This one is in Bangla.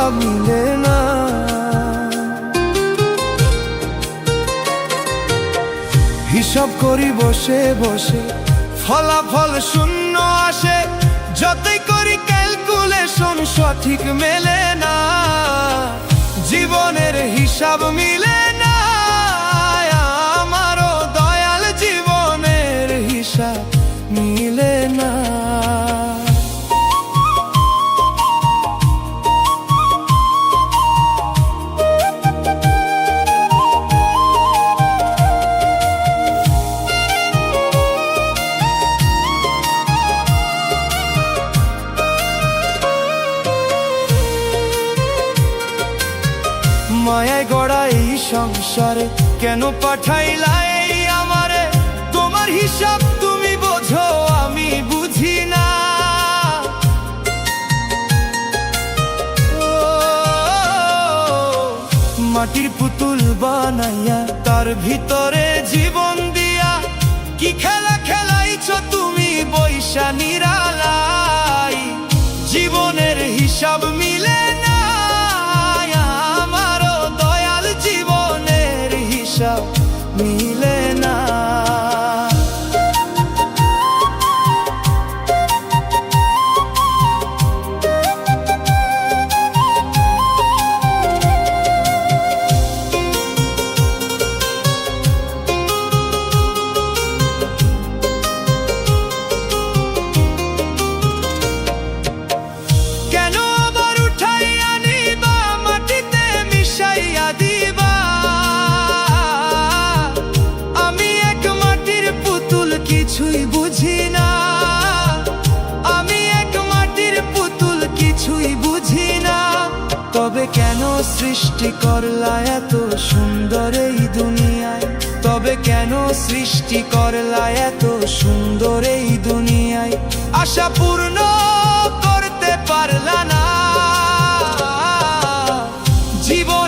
হিসাব মিলে না। হিসাব করি বসে বসে, ফলাফল শূন্য আসে। যতই করি ক্যালকুলেশন সঠিক মেলে না। জীবনের হিসাব মিলে না, আমারও দয়াল জীবনের হিসাব মিলে না। মায়ায় গড়া এই সংসারে কেন পাঠাইলা এই আমারে? তোমার হিসাব তুমি বোঝো, আমি বুঝি না। মাটির পুতুল বানাইয়া তার ভিতরে জীবন দিয়া কি খেলা খেলাইছো তুমি বৈশা নিরালাই। জীবনের হিসাব মিলে না, আমারও দয়াল জীবনের হিসাব মিলে না। কিছুই বুঝি না, আমি এক মাটির পুতুল, কিছুই বুঝি না। তবে কেন সৃষ্টি করলা এত সুন্দর এই দুনিয়ায়? তবে কেন সৃষ্টি করলা এত সুন্দর এই দুনিয়ায়? আশা পূর্ণ করতে পারলা না। জীবন